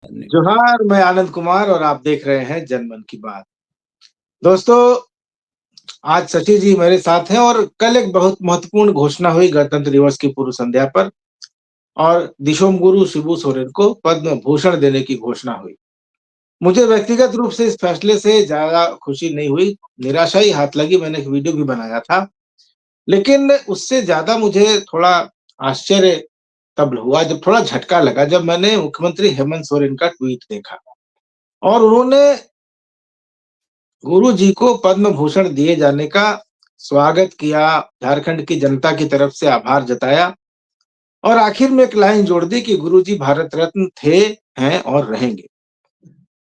जोहार, मैं आनंद कुमार और आप देख रहे हैं जनमन की बात। दोस्तों, आज शशि जी मेरे साथ हैं और कल एक बहुत महत्वपूर्ण घोषणा हुई गणतंत्र दिवस की पूर्व संध्या पर और दिशोम गुरु शिबू सोरेन को पद्म भूषण देने की घोषणा हुई। मुझे व्यक्तिगत रूप से इस फैसले से ज़्यादा खुशी नहीं हुई, निराशा ही हाथ लगी। मैंने एक वीडियो भी बनाया था, लेकिन उससे ज़्यादा मुझे थोड़ा आश्चर्य तब हुआ जब थोड़ा झटका लगा जब मैंने मुख्यमंत्री हेमंत सोरेन का ट्वीट देखा और उन्होंने गुरु जी को पद्म भूषण दिए जाने का स्वागत किया, झारखंड की जनता की तरफ से आभार जताया और आखिर में एक लाइन जोड़ दी कि गुरु जी भारत रत्न थे, हैं और रहेंगे।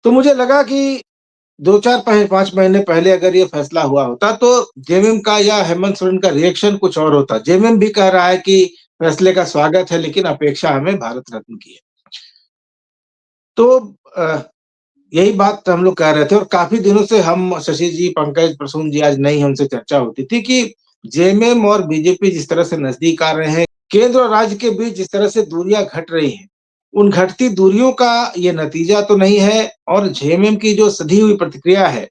तो मुझे लगा कि 2-4 5 महीने पहले अगर ये फैसला हुआ होता तो जेएमएम का या हेमंत सोरेन का रिएक्शन कुछ और होता। जेएमएम भी कह रहा है कि फैसले का स्वागत है लेकिन अपेक्षा हमें भारत रत्न की है। तो अ, यही बात हम लोग कह रहे थे और काफ़ी दिनों से हम शशि जी, पंकज, प्रसून जी आज नहीं हमसे चर्चा होती थी कि जेएमएम और बीजेपी जिस तरह से नज़दीक आ रहे हैं, केंद्र और राज्य के बीच जिस तरह से दूरियाँ घट रही हैं, उन घटती दूरियों का ये नतीजा तो नहीं है और जेएमएम की जो सधी हुई प्रतिक्रिया है,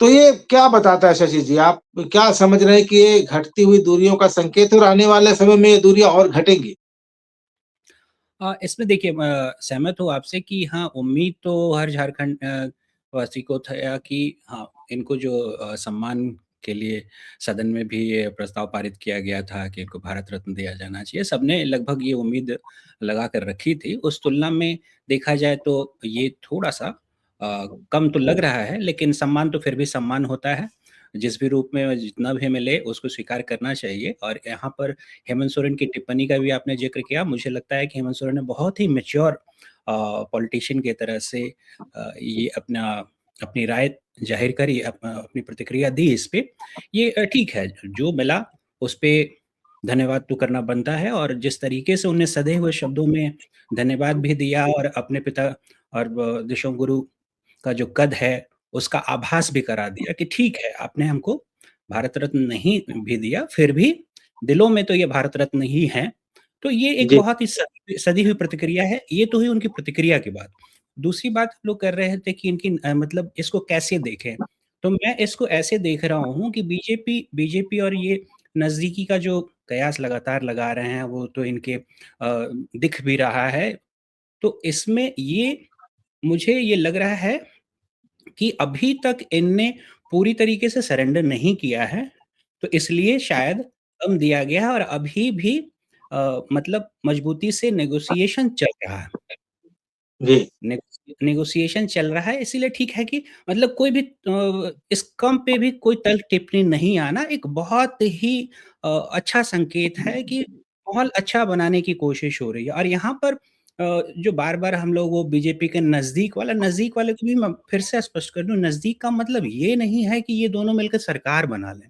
तो ये क्या बताता है शशि जी? आप क्या समझ रहे हैं कि ये घटती हुई दूरियों का संकेत है और आने वाले समय में ये दूरियाँ और घटेंगी? इसमें देखिए सहमत हूँ आपसे कि हाँ, उम्मीद तो हर झारखंड वासी को था कि हाँ, इनको जो सम्मान के लिए सदन में भी ये प्रस्ताव पारित किया गया था कि इनको भारत रत्न दिया जाना चाहिए। सबने लगभग ये उम्मीद लगा कर रखी थी। उस तुलना में देखा जाए तो ये थोड़ा-सा कम तो लग रहा है, लेकिन सम्मान तो फिर भी सम्मान होता है। जिस भी रूप में जितना भी मिले उसको स्वीकार करना चाहिए और यहाँ पर हेमंत सोरेन की टिप्पणी का भी आपने ज़िक्र किया। मुझे लगता है कि हेमंत सोरेन ने बहुत ही मैच्योर पॉलिटिशियन की तरह से ये अपनी राय ज़ाहिर करी, अपनी प्रतिक्रिया दी इस पे। ये ठीक है, जो मिला उस पे धन्यवाद तो करना बनता है और जिस तरीके से उन्होंने सधे हुए शब्दों में धन्यवाद भी दिया और अपने पिता और दिशोम गुरु का जो कद है, उसका आभास भी करा दिया कि ठीक है, आपने हमको भारत रत्न नहीं भी दिया, फिर भी दिलों में तो ये भारत रत्न ही हैं। तो ये एक जी, बहुत ही सधी हुई प्रतिक्रिया है। ये तो हुई उनकी प्रतिक्रिया की बात। दूसरी बात हम लोग कर रहे थे कि इनकी मतलब इसको कैसे देखें? तो मैं इसको ऐसे देख रहा हूँ कि बीजेपी बीजेपी और ये नज़दीकी का जो कयास लगातार लगा रहे हैं, वो तो इनके दिख भी रहा है। तो इसमें ये मुझे ये लग रहा है कि अभी तक इनने पूरी तरीके से सरेंडर नहीं किया है, तो इसलिए शायद कम दिया गया है और अभी भी मतलब मजबूती से नेगोशिएशन चल रहा है। जी, नेगोशिएशन चल रहा है इसीलिए ठीक है कि मतलब कोई भी इस कम पे भी कोई तल्ख़ टिप्पणी नहीं आना एक बहुत ही अच्छा संकेत है कि माहौल अच्छा बनाने की कोशिश हो रही है और यहाँ पर जो बार-बार हम लोग वो बीजेपी के नज़दीक वाले को भी मैं फिर से स्पष्ट कर दूँ, नज़दीक का मतलब ये नहीं है कि ये दोनों मिलकर सरकार बना लें।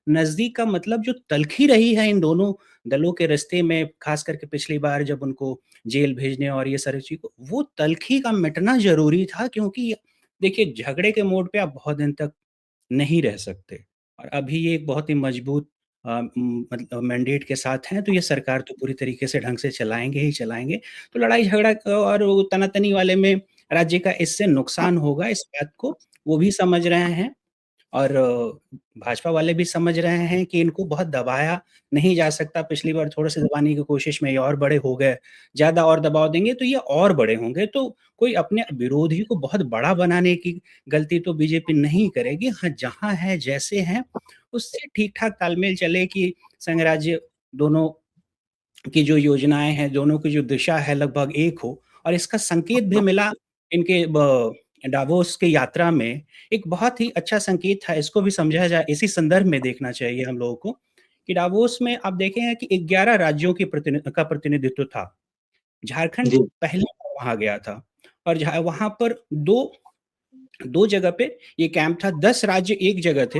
नज़दीक का मतलब जो तलख़ी रही है इन दोनों दलों के रिश्ते में, ख़ास करके पिछली बार जब उनको जेल भेजने और ये सारी चीज़ वो तलख़ी का मिटना ज़रूरी था क्योंकि देखिए झगड़े के मोड़ पे आप बहुत दिन तक नहीं रह सकते और अभी ये एक बहुत ही मजबूत मतलब मैंडेट के साथ हैं, तो ये सरकार तो पूरी तरीके से ढंग से चलाएँगे ही चलाएँगे। तो लड़ाई-झगड़ा और वो तना-तनी वाले में राज्य का इससे नुकसान होगा, इस बात को वो भी समझ रहे हैं। और भाजपा वाले भी समझ रहे हैं कि इनको बहुत दबाया नहीं जा सकता, पिछली बार थोड़ा-सा दबाने की कोशिश में ये और बड़े हो गए, ज़्यादा और दबाव देंगे तो ये और बड़े होंगे, तो कोई अपने विरोधी को बहुत बड़ा बनाने की गलती तो बीजेपी नहीं करेगी। हाँ, जहाँ है, जैसे हैं, उससे ठीक-ठाक तालमेल चले कि संघ राज्य दोनों की जो योजनाएँ हैं, दोनों की जो दिशा है लगभग एक हो और इसका संकेत भी मिला इनके डावोस की यात्रा में, एक बहुत ही अच्छा संकेत था, इसको भी समझा जाए इसी संदर्भ में देखना चाहिए हम लोगों को, कि डावोस में आप देखेंगे कि 11 राज्यों की का प्रतिनिधित्व था। झारखंड जी, पहली बार वहाँ गया था और वहाँ पर 2 जगह पे ये कैंप था, 10 राज्य एक जगह थे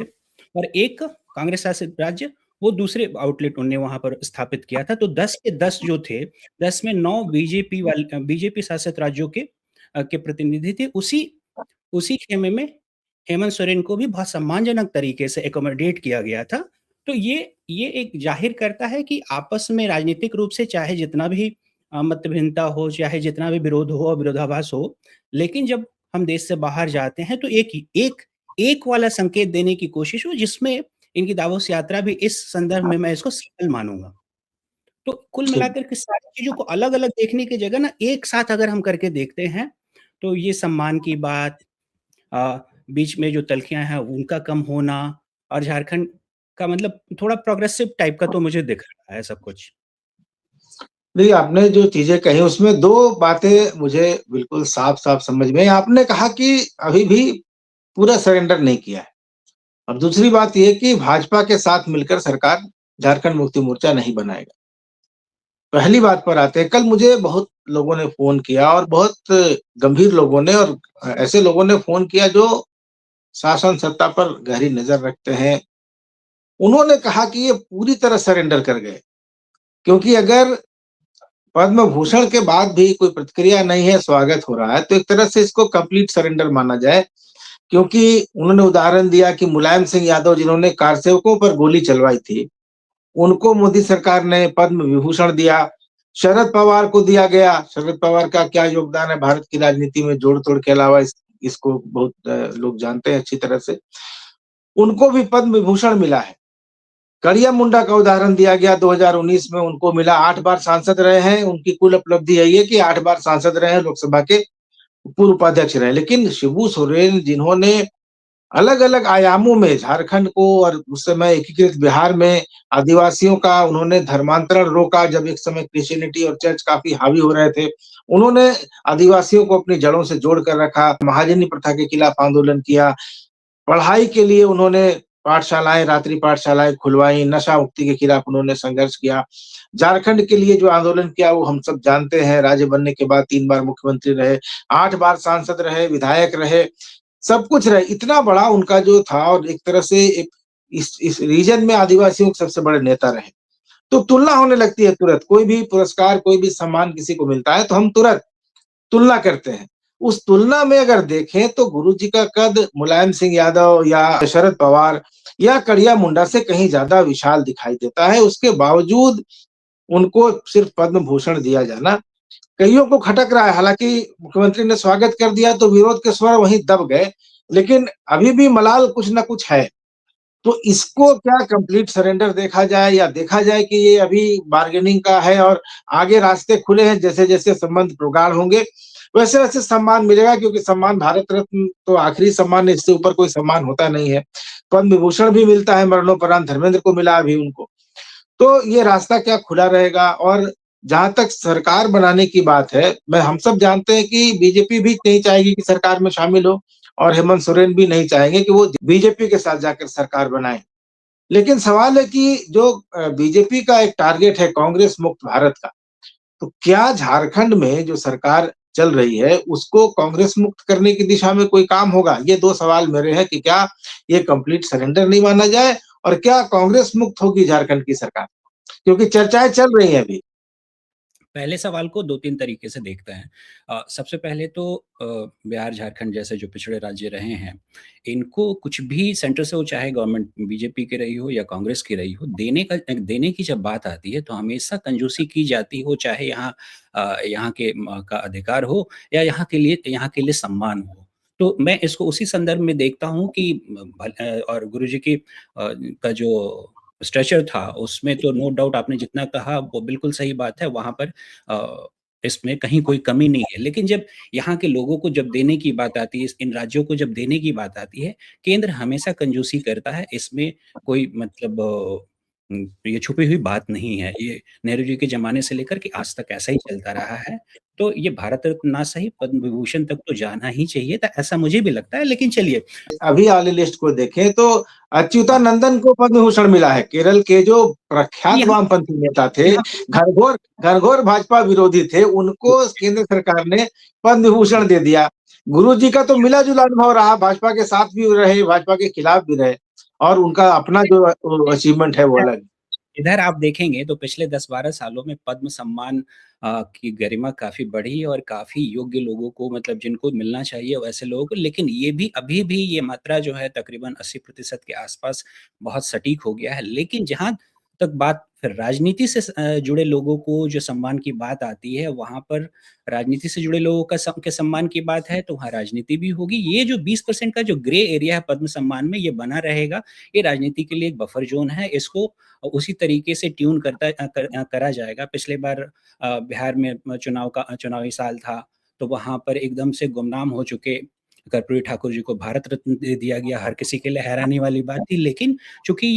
और एक कांग्रेस शासित राज्य वो दूसरे आउटलेट उन्होंने वहाँ पर स्थापित किया था। तो 10 के 10 जो थे, 10 में 9 बीजेपी शासित राज्यों के प्रतिनिधि थे। उसी उसी खेमे में हेमंत सोरेन को भी बहुत सम्मानजनक तरीके से एक्कोमोडेट किया गया था। तो ये एक ज़ाहिर करता है कि आपस में राजनीतिक रूप से चाहे जितना भी मत भिन्नता हो, चाहे जितना भी विरोध हो और विरोधाभास हो, लेकिन जब हम देश से बाहर जाते हैं तो एक वाला संकेत देने की कोशिश हो जिसमें इनकी दावोस यात्रा भी इस संदर्भ में मैं इसको सफल मानूँगा। तो कुल ठीक। मिलाकर के सारी चीज़ों को अलग-अलग देखने की जगह ना एक साथ अगर हम करके देखते हैं, तो ये सम्मान की बात, बीच में जो तल्खियाँ हैं उनका कम होना और झारखंड का मतलब थोड़ा प्रोग्रेसिव टाइप का तो मुझे दिख रहा है सब कुछ। देखिए, आपने जो चीज़ें कही उसमें 2 बातें मुझे बिल्कुल साफ-साफ समझ में आई। आपने कहा कि अभी भी पूरा सरेंडर नहीं किया है। और दूसरी बात ये कि भाजपा के साथ मिलकर सरकार झारखंड मुक्ति मोर्चा नहीं बनाएगा। पहली बात पर आते हैं, कल मुझे बहुत लोगों ने फ़ोन किया और बहुत गंभीर लोगों ने और ऐसे लोगों ने फ़ोन किया जो शासन सत्ता पर गहरी नज़र रखते हैं। उन्होंने कहा कि ये पूरी तरह सरेंडर कर गए, क्योंकि अगर पद्म भूषण के बाद भी कोई प्रतिक्रिया नहीं है, स्वागत हो रहा है, तो एक तरह से इसको कंप्लीट सरेंडर माना जाए। क्योंकि उन्होंने उदाहरण दिया कि मुलायम सिंह यादव जिन्होंने कारसेवकों पर गोली चलवाई थी, उनको मोदी सरकार ने पद्म विभूषण दिया। शरद पवार को दिया गया। शरद पवार का क्या योगदान है भारत की राजनीति में जोड़-तोड़ के अलावा इसको बहुत लोग जानते हैं अच्छी तरह से। उनको भी पद्म विभूषण मिला है। कड़िया मुंडा का उदाहरण दिया गया 2019 में उनको मिला, 8 बार सांसद रहे हैं, उनकी कुल उपलब्धि यही है कि 8 बार सांसद रहे हैं, लोकसभा के पूर्व उपाध्यक्ष रहे। लेकिन शिबू सोरेन जिन्होंने अलग-अलग आयामों में झारखंड को और उस समय एकीकृत बिहार में आदिवासियों का उन्होंने धर्मांतरण रोका जब एक समय क्रिश्चियनिटी और चर्च काफ़ी हावी हो रहे थे। उन्होंने आदिवासियों को अपनी जड़ों से जोड़ कर रखा, महाजनी प्रथा के खिलाफ आंदोलन किया, पढ़ाई के लिए उन्होंने पाठशालाएँ, रात्रि पाठशालाएँ खुलवाई, नशा मुक्ति के खिलाफ उन्होंने संघर्ष किया। झारखंड के लिए जो आंदोलन किया वो हम सब जानते हैं, राज्य बनने के बाद 3 बार मुख्यमंत्री रहे, 8 बार सांसद रहे, विधायक रहे, सब कुछ रहे। इतना बड़ा उनका जो था और एक तरह से एक इस रीजन में आदिवासियों के सबसे बड़े नेता रहे। तो तुलना होने लगती है तुरंत, कोई भी पुरस्कार, कोई भी सम्मान किसी को मिलता है तो हम तुरंत तुलना करते हैं। उस तुलना में अगर देखें तो गुरुजी का कद मुलायम सिंह यादव या शरद पवार या कड़िया मुंडा से कहीं ज़्यादा विशाल दिखाई देता है। उसके बावजूद उनको सिर्फ पद्म भूषण दिया जाना कइयों को खटक रहा है। हालाँकि मुख्यमंत्री ने स्वागत कर दिया तो विरोध के स्वर वहीं दब गए, लेकिन अभी भी मलाल कुछ न कुछ है। तो इसको क्या कंप्लीट सरेंडर देखा जाए या देखा जाए कि ये अभी बार्गेनिंग का है और आगे रास्ते खुले हैं, जैसे-जैसे संबंध प्रगाढ़ होंगे, वैसे-वैसे सम्मान मिलेगा, क्योंकि सम्मान भारत रत्न तो आखिरी सम्मान है, इससे ऊपर कोई सम्मान होता नहीं है। पद्म विभूषण भी मिलता है मरणोपरांत, धर्मेंद्र को मिला अभी उनको। तो ये रास्ता क्या खुला रहेगा? और जहाँ तक सरकार बनाने की बात है, मैं हम सब जानते हैं कि बीजेपी भी नहीं चाहेगी कि सरकार में शामिल हो और हेमंत सोरेन भी नहीं चाहेंगे कि वो बीजेपी के साथ जाकर सरकार बनाएँ। लेकिन सवाल है कि जो बीजेपी का एक टारगेट है कांग्रेस मुक्त भारत का, तो क्या झारखंड में जो सरकार चल रही है, उसको कांग्रेस मुक्त करने की दिशा में कोई काम होगा? ये 2 सवाल मेरे हैं कि क्या ये कंप्लीट सरेंडर नहीं माना जाए और क्या कांग्रेस मुक्त होगी झारखंड की सरकार? क्योंकि चर्चाएँ चल रही हैं अभी। पहले सवाल को 2-3 तरीके से देखते हैं। सबसे पहले तो बिहार, झारखंड जैसे जो पिछड़े राज्य रहे हैं, इनको कुछ भी सेंटर से हो चाहे गवर्नमेंट बीजेपी की रही हो या कांग्रेस की रही हो, देने की जब बात आती है तो हमेशा कंजूसी की जाती हो, चाहे यहाँ के का अधिकार हो या यहाँ के लिए सम्मान हो। तो मैं इसको उसी संदर्भ में देखता हूँ कि और गुरुजी की का जो स्ट्रेचर था, उसमें तो नो डाउट आपने जितना कहा वो बिल्कुल सही बात है, वहाँ पर इसमें कहीं कोई कमी नहीं है। लेकिन जब यहाँ के लोगों को जब देने की बात आती है, इन राज्यों को जब देने की बात आती है, केंद्र हमेशा कंजूसी करता है, इसमें कोई मतलब ये छुपी हुई बात नहीं है। ये नेहरू जी के ज़माने से लेकर के आज तक ऐसा ही चलता रहा है। तो ये भारत रत्न ना सही पद्म विभूषण तक तो जाना ही चाहिए था, ऐसा मुझे भी लगता है। लेकिन चलिए अभी वाली लिस्ट को देखें तो हाँ, अच्युतानंदन को पद्म भूषण मिला है। केरल के जो प्रख्यात यहाँ वामपंथी नेता थे, यहाँ घनघोर भाजपा विरोधी थे, उनको केंद्र सरकार ने पद्म विभूषण दे दिया। गुरुजी का तो मिला-जुला अनुभव रहा, भाजपा के साथ भी रहे, भाजपा के खिलाफ भी रहे और उनका अपना जो अचीवमेंट है वो अलग। इधर आप देखेंगे तो पिछले 10-12 सालों में पद्म सम्मान की गरिमा काफ़ी बढ़ी और काफ़ी योग्य लोगों को मतलब जिनको मिलना चाहिए वैसे लोगों को, लेकिन ये भी अभी भी ये मात्रा जो है तकरीबन 80% के आसपास बहुत सटीक हो गया है। लेकिन जहाँ तक बात फिर राजनीति से जुड़े लोगों को जो सम्मान की बात आती है, वहाँ पर राजनीति से जुड़े लोगों का के सम्मान की बात है, तो वहाँ राजनीति भी होगी। ये जो 20% का जो ग्रे एरिया है पद्म सम्मान में, ये बना रहेगा। ये राजनीति के लिए एक बफर ज़ोन है। इसको उसी तरीके से ट्यून करा जाएगा। पिछले बार बिहार में चुनावी साल था, तो वहाँ पर एकदम से गुमनाम हो चुके कर्पूरी ठाकुर जी को भारत रत्न दे दिया गया। हर किसी के लिए हैरानी वाली बात थी। लेकिन चूँकि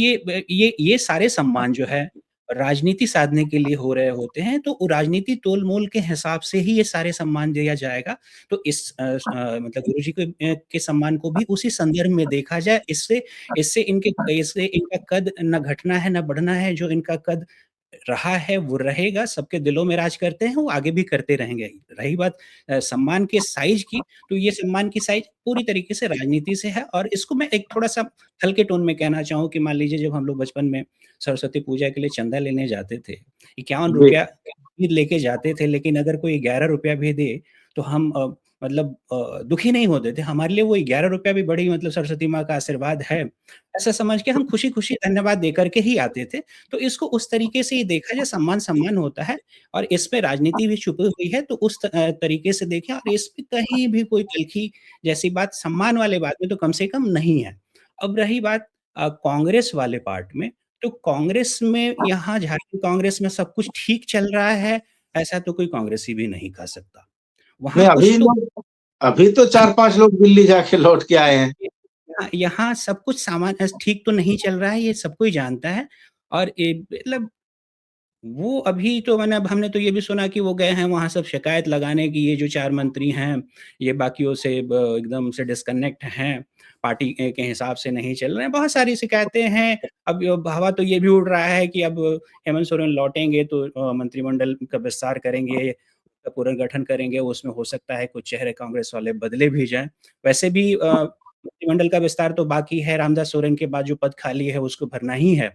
ये सारे सम्मान जो है राजनीति साधने के लिए हो रहे होते हैं, तो वो राजनीति तोल-मोल के हिसाब से ही ये सारे सम्मान दिया जाएगा। तो मतलब गुरुजी के सम्मान को भी उसी संदर्भ में देखा जाए। इससे इससे इनका कद ना घटना है, ना बढ़ना है। जो इनका कद रहा है, वो रहेगा, सबके दिलों में राज करते हैं, वो आगे भी करते रहेंगे। रही बात सम्मान के साइज़ की, तो ये सम्मान की साइज़ पूरी तरीके से राजनीति से है और इसको मैं एक थोड़ा-सा हल्के टोन में कहना चाहूँ कि मान लीजिए जब हम लोग बचपन में सरस्वती पूजा के लिए चंदा लेने जाते थे, जी। ₹51 भी लेके जाते थे, लेकिन अगर कोई ₹11 भी दे, तो हम मतलब दुखी नहीं होते थे। हमारे लिए वो ₹11 भी बड़ी मतलब सरस्वती माँ का आशीर्वाद है, ऐसा समझ के हम खुशी-खुशी धन्यवाद देकर के ही आते थे। तो इसको उस तरीके से ही देखा जाए सम्मान, सम्मान होता है और इसमें राजनीति भी छुपी हुई है तो उस तरीके से देखें और इसमें कहीं भी कोई तलखी जैसी बात सम्मान वाले बात में तो कम से कम नहीं है। अब रही बात कांग्रेस वाले पार्ट में, तो कांग्रेस में यहाँ झारखंड कांग्रेस में सब कुछ ठीक चल रहा है, ऐसा तो कोई कांग्रेसी भी नहीं कह सकता। नहीं, वहाँ कुछ तो अभी तो 4-5 लोग दिल्ली जाके लौट के आए हैं। यहाँ यहाँ सब कुछ ठीक तो नहीं चल रहा है, ये सब कोई जानता है और मतलब वो अभी तो मैंने अब हमने तो ये भी सुना कि वो गए हैं वहाँ सब शिकायत लगाने कि ये जो 4 मंत्री हैं, ये बाकियों से एकदम से डिस्कनेक्ट हैं, पार्टी के हिसाब से नहीं चल रहे हैं। बहुत सारी शिकायतें हैं। अब हवा तो ये भी उड़ रहा है कि अब हेमंत सोरेन लौटेंगे तो मंत्रिमंडल का विस्तार करेंगे, का पुनर्गठन करेंगे, उसमें हो सकता है कुछ चेहरे कांग्रेस वाले बदले भी जाएँ। वैसे भी मंत्रिमंडल का विस्तार तो बाकी है, रामदास सोरेन के बाद जो पद खाली है उसको भरना ही है।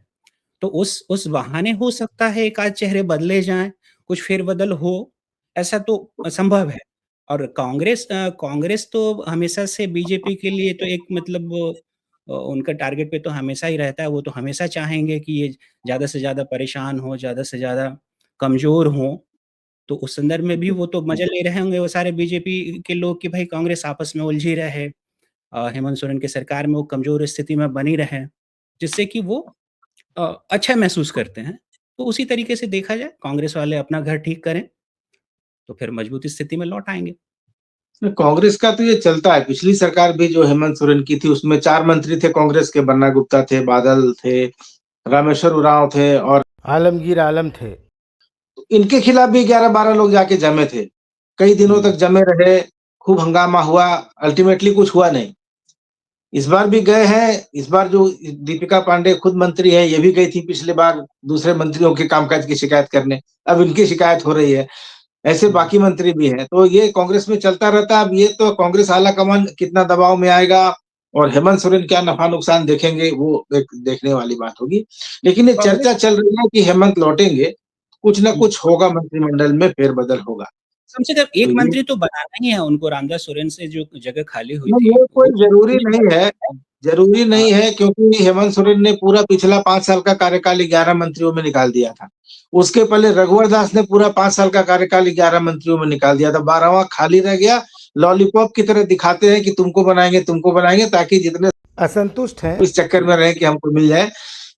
तो उस बहाने हो सकता है एक आध चेहरे बदले जाएँ, कुछ फेर-बदल हो, ऐसा तो संभव है। और कांग्रेस तो हमेशा से बीजेपी के लिए तो एक मतलब उनका टारगेट पे तो हमेशा ही रहता है, वो तो हमेशा चाहेंगे कि ये ज़्यादा से ज़्यादा परेशान हों, ज़्यादा से ज़्यादा कमज़ोर हों। तो उस संदर्भ में भी वो तो मज़े ले रहे होंगे वो सारे बीजेपी के लोग कि भाई कांग्रेस आपस में उलझी रहे। हेमंत सोरेन की सरकार में वो कमज़ोर स्थिति में बनी रहे, जिससे कि वो अच्छा महसूस करते हैं। तो उसी तरीके से देखा जाए कांग्रेस वाले अपना घर ठीक करें, तो फिर मजबूत स्थिति में लौट आएँगे। कांग्रेस का तो ये चलता है, पिछली सरकार भी जो हेमंत सोरेन की थी उसमें 4 मंत्री थे कांग्रेस के, बन्ना गुप्ता थे, बादल थे, रामेश्वर उरांव थे और आलमगीर आलम थे। इनके खिलाफ भी 11-12 लोग जाके जमे थे। कई दिनों हुँ। तक जमे रहे, खूब हंगामा हुआ, अल्टीमेटली कुछ हुआ नहीं। इस बार भी गए हैं, इस बार जो दीपिका पांडे खुद मंत्री है, ये भी गई थी पिछले बार दूसरे मंत्रियों के कामकाज की शिकायत करने, अब इनकी शिकायत हो रही है। ऐसे हुँ। बाकी मंत्री भी हैं, तो ये कांग्रेस में चलता रहता है। अब ये तो कांग्रेस आलाकमान कितना दबाव में आएगा और हेमंत सोरेन क्या नफा-नुकसान देखेंगे, वो एक देखने वाली बात होगी। लेकिन ये कांग्रेस चर्चा चल रही है कि हेमंत लौटेंगे, कुछ न हुँ। कुछ होगा मंत्रिमंडल में फेरबदल होगा। कम से कम तो एक ये मंत्री तो बनाना ही है उनको रामदास सोरेन से जो जगह खाली हुई नहीं, थी, ये कोई वो ज़रूरी उन्हें नहीं बनाना है। है। ज़रूरी हाँ, नहीं है क्योंकि हेमंत सोरेन ने पूरा पिछला 5 साल का कार्यकाल 11 मंत्रियों में निकाल दिया था। उसके पहले रघुवर दास ने पूरा 5 साल का कार्यकाल 11 मंत्रियों में निकाल दिया था। 12वाँ खाली रह गया, लॉलीपॉप की तरह दिखाते हैं कि तुमको बनाएँगे ताकि जितने असंतुष्ट हैं। इस चक्कर में रहें कि हमको मिल जाए।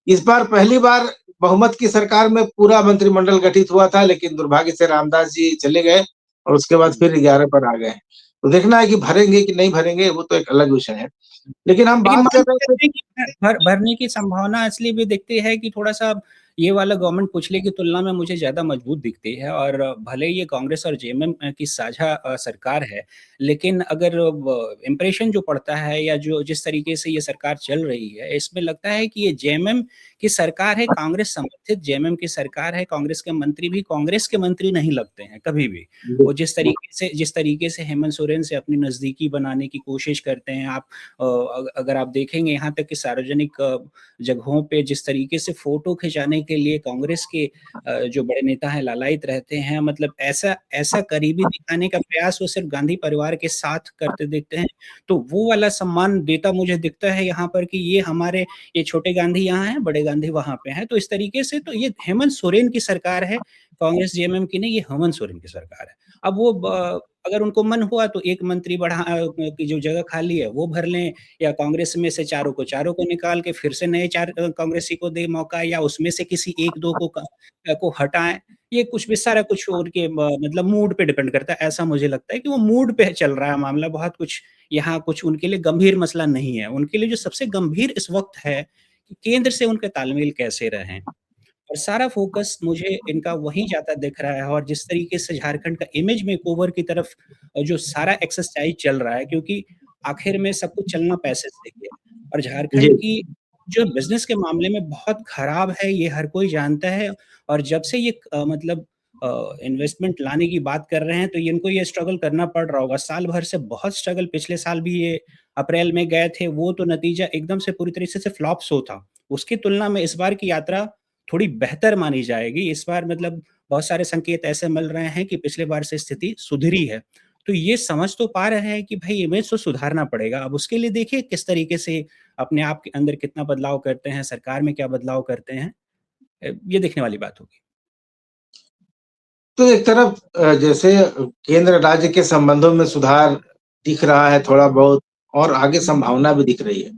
इस बार पहली बार बहुमत की सरकार में पूरा मंत्रिमंडल गठित हुआ था, लेकिन दुर्भाग्य से रामदास जी चले गए और उसके बाद हुँ। फिर 11 पर आ गए। तो देखना है कि भरेंगे कि नहीं भरेंगे, वो तो एक अलग विषय है। लेकिन हम लेकिन बात मान कर के रहे थे। चलते हैं कि भरने की संभावना इसलिए भी दिखती है कि थोड़ा-सा ये वाला गवर्नमेंट पिछले की तुलना में मुझे ज़्यादा मजबूत दिखती है और भले ही ये कांग्रेस और जेएमएम की साझा सरकार है, लेकिन अगर इम्प्रेशन जो पड़ता है या जो जिस तरीके से ये सरकार चल रही है, इसमें लगता है कि ये जेएमएम की सरकार है, कांग्रेस समर्थित जेएमएम की सरकार है, कांग्रेस के मंत्री भी कांग्रेस के मंत्री नहीं लगते हैं, कभी भी। वो जिस तरीके से हेमंत सोरेन से अपनी नज़दीकी बनाने की कोशिश करते हैं, आप अगर आप देखेंगे यहाँ तक कि सार्वजनिक जगहों पे जिस तरीके से फ़ोटो खिंचाने के लिए कांग्रेस के जो बड़े नेता हैं लालायित रहते हैं, मतलब ऐसा ऐसा करीबी दिखाने का प्रयास वो सिर्फ़ गांधी परिवार के साथ करते दिखते हैं, तो वो वाला सम्मान देता मुझे दिखता है यहाँ पर कि ये छोटे गांधी यहाँ हैं, बड़े गांधी वहाँ पे हैं। तो इस तरीके से तो ये हेमंत सोरेन की सरकार है, कांग्रेस जेएमएम की नहीं, ये हेमंत सोरेन की सरकार है। अब वो अगर उनको मन हुआ तो एक मंत्री की जो जगह खाली है वो भर लें, या कांग्रेस में से चारों को निकाल के फिर से नए 4 कांग्रेसी को दें मौका, या उसमें से किसी 1-2 को हटाएँ। ये कुछ भी सारा कुछ उनके मतलब मूड पे डिपेंड करता है। ऐसा मुझे लगता है कि वो मूड पे चल रहा है मामला, बहुत कुछ यहाँ कुछ उनके लिए गंभीर मसला नहीं है। उनके लिए जो सबसे गंभीर इस वक़्त है कि केंद्र से उनका तालमेल कैसे रहें। और सारा फ़ोकस मुझे इनका वहीं जाता दिख रहा है, और जिस तरीके से झारखंड का इमेज मेकओवर की तरफ जो सारा एक्सरसाइज़ चल रहा है, क्योंकि आखिर में सब कुछ चलना पैसे से ही है। और जी। झारखंड की जो बिज़नेस के मामले में बहुत खराब है, ये हर कोई जानता है। और जब से ये मतलब इन्वेस्टमेंट लाने की बात कर रहे हैं, तो इनको ये स्ट्रगल करना पड़ रहा होगा। साल भर से बहुत स्ट्रगल, पिछले साल भी ये अप्रैल में गए थे, वो तो नतीजा एकदम से पूरी तरीके से फ्लॉप शो था। उसकी तुलना में इस बार की यात्रा थोड़ी बेहतर मानी जाएगी। इस बार मतलब बहुत सारे संकेत ऐसे मिल रहे हैं कि पिछले बार से स्थिति सुधरी है। तो ये समझ तो पा रहे हैं कि भई इमेज तो सुधारना पड़ेगा। अब उसके लिए देखिए किस तरीके से अपने आप के अंदर कितना बदलाव करते हैं, सरकार में क्या बदलाव करते हैं। ये देखने वाली बात होगी। तो एक तरफ जैसे केंद्र राज्य के संबंधों में सुधार दिख रहा है थोड़ा बहुत, और आगे संभावना भी दिख रही है।